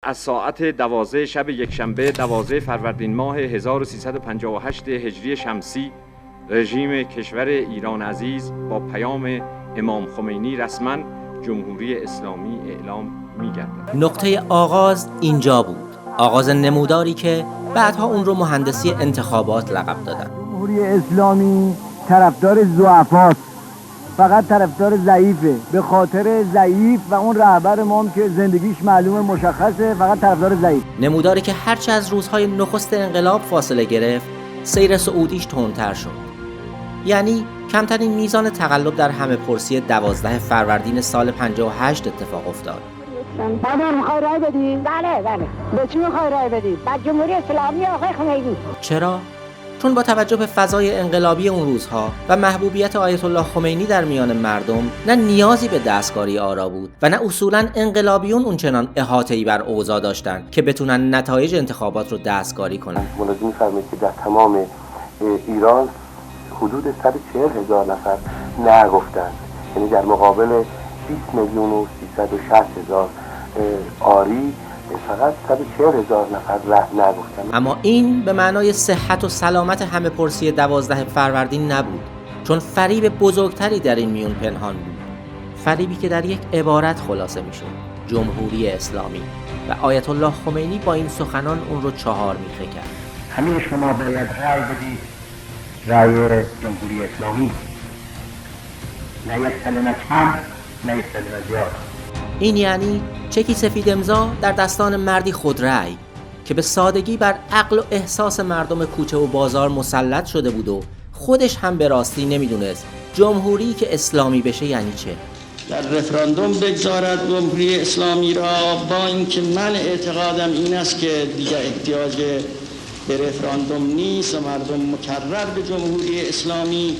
از ساعت 12 شب یکشنبه 12 فروردین ماه 1358 هجری شمسی رژیم کشور ایران عزیز با پیام امام خمینی رسما جمهوری اسلامی اعلام می‌گردد. نقطه آغاز اینجا بود. آغاز نموداری که بعدها اون رو مهندسی انتخابات لقب دادن. جمهوری اسلامی طرفدار ضعفاست، فقط طرفدار ضعیفه. به خاطر ضعیف و اون رهبر ما هم که زندگیش معلومه مشخصه، فقط طرفدار ضعیف. نموداری که هرچه از روزهای نخست انقلاب فاصله گرفت، سیر صعودیش تندتر شد. یعنی کمترین میزان تقلب در همه‌پرسی 12 فروردین سال 58 اتفاق افتاد. بله میخوای رای بدی؟ بله. به چی میخوای رای بدی؟ به جمهوری اسلامی آقای خمینی. چرا؟ چون با توجه به فضای انقلابی اون روزها و محبوبیت آیت الله خمینی در میان مردم، نه نیازی به دستکاری آرا بود و نه اصولاً انقلابیون اونچنان احاطه‌ای بر اوضاع داشتن که بتونن نتایج انتخابات رو دستکاری کنن. ملاحظه می‌فرمایید که در تمام ایران حدود 140,000 نفر نه گفتند، یعنی در مقابل 20,360,000 آری فقط 140,000 نفر نه گفتند. اما این به معنای صحت و سلامت همه‌پرسی 12 فروردین نبود، چون فریب بزرگتری در این میون پنهان بود. فریبی که در یک عبارت خلاصه میشد: جمهوری اسلامی. و آیت الله خمینی با این سخنان اون رو 4 میخه کرد. همه شما باید رأی بدید، رأی جمهوری اسلامی، نه یک کلمه کم، نه یک کلمه زیاد. این یعنی چکی سفید امضا در دستان مردی خودرأی که به سادگی بر عقل و احساس مردم کوچه و بازار مسلط شده بود و خودش هم به راستی نمیدونست جمهوری که اسلامی بشه یعنی چه. در رفراندوم بگذارد جمهوری اسلامی را، با اینکه من اعتقادم این است که دیگر احتیاج به رفراندوم نیست و مردم مکرر به جمهوری اسلامی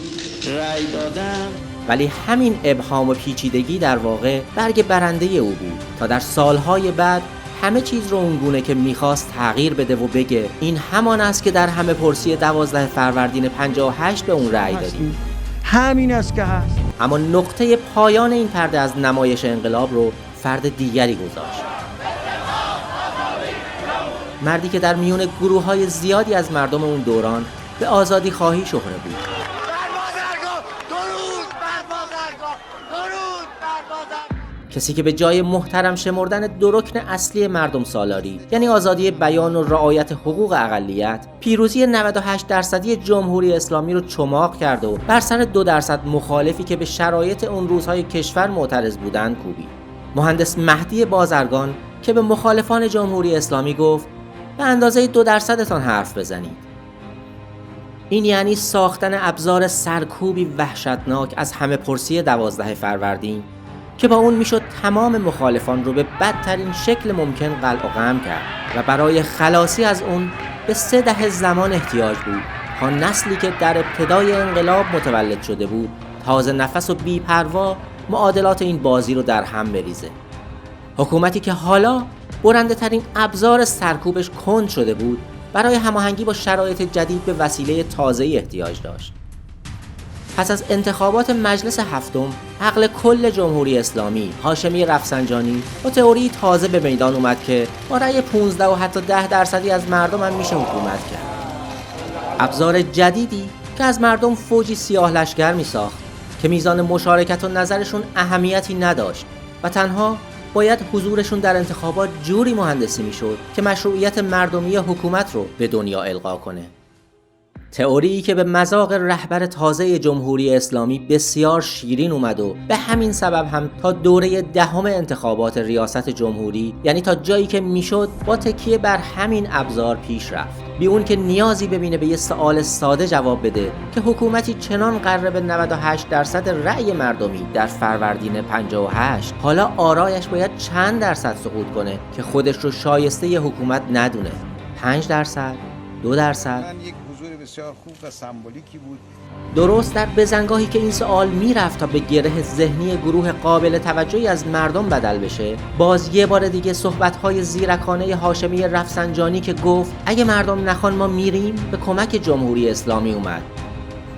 رأی دادن. ولی همین ابهام و پیچیدگی در واقع برگ برنده او بود تا در سالهای بعد همه چیز رو اونگونه که میخواست تغییر بده و بگه این همان است که در همه‌پرسی 12 فروردین 58 به اون رأی دادیم. همین است که هست. اما نقطه پایان این پرده از نمایش انقلاب رو فرد دیگری گذاشت. مردی که در میون گروه‌های زیادی از مردم اون دوران به آزادی خواهی شهره بود. کسی که به جای محترم شمردن دو رکن اصلی مردم سالاری، یعنی آزادی بیان و رعایت حقوق اقلیت، پیروزی 98% جمهوری اسلامی رو چماق کرد و بر سر 2% مخالفی که به شرایط اون روزهای کشور معترض بودند کوبید. مهندس مهدی بازرگان که به مخالفان جمهوری اسلامی گفت به اندازه 2% حرف بزنید. این یعنی ساختن ابزار سرکوبی وحشتناک از همه‌پرسی 12 فروردین که با اون میشد تمام مخالفان رو به بدترین شکل ممکن قلع و قم کرد و برای خلاصی از اون به 3 دهه زمان احتیاج بود تا نسلی که در ابتدای انقلاب متولد شده بود تازه نفس و بی‌پروا معادلات این بازی رو در هم بریزه. حکومتی که حالا برنده ترین ابزار سرکوبش کند شده بود برای هماهنگی با شرایط جدید به وسیله تازه‌ای احتیاج داشت. پس از انتخابات مجلس هفتم، عقل کل جمهوری اسلامی هاشمی رفسنجانی با تئوری تازه به میدان اومد که با رأی 15 و حتی 10% از مردم هم میشه حکومت کرد. ابزار جدیدی که از مردم فوجی سیاه لشگر میساخت که میزان مشارکت و نظرشون اهمیتی نداشت و تنها باید حضورشون در انتخابات جوری مهندسی میشد که مشروعیت مردمی حکومت رو به دنیا القا کنه. تئوری که به مذاق رهبر تازه جمهوری اسلامی بسیار شیرین اومد و به همین سبب هم تا دوره 10 انتخابات ریاست جمهوری، یعنی تا جایی که میشد، با تکیه بر همین ابزار پیش رفت، بی اون که نیازی ببینه به یه سوال ساده جواب بده که حکومتی چنان قرب به 98% رأی مردمی در فروردین 58 حالا آرایش باید چند درصد سقوط کنه که خودش رو شایسته ی حکومت ندونه. 5%؟ 2%؟ بسیار خوب و سمبولیکی بود. درست در بزنگاهی که این سوال میرفت تا به گره ذهنی گروه قابل توجهی از مردم بدل بشه، باز یه بار دیگه صحبت‌های زیرکانه هاشمی رفسنجانی که گفت اگه مردم نخوان ما میریم به کمک جمهوری اسلامی اومد.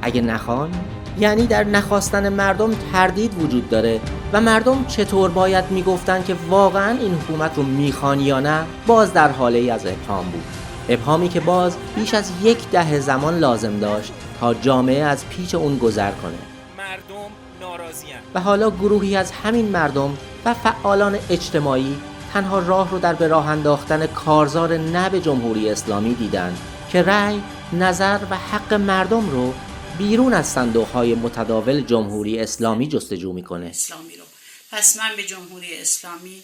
اگه نخوان یعنی در نخواستن مردم تردید وجود داره و مردم چطور باید میگفتن که واقعا این حکومت رو میخوان یا نه، باز در حاله ای از ابهام بود. ابهامی که باز بیش از 10 زمان لازم داشت تا جامعه از پیچ اون گذر کنه. مردم ناراضی‌اند و حالا گروهی از همین مردم و فعالان اجتماعی تنها راه رو در به راه انداختن کارزار نب جمهوری اسلامی دیدن که رأی، نظر و حق مردم رو بیرون از صندوق‌های متداول جمهوری اسلامی جستجو میکنه. اسلامی رو. پس من به جمهوری اسلامی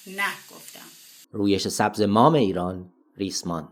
نه گفتم. رویش سبز مام ایران، ریسمان.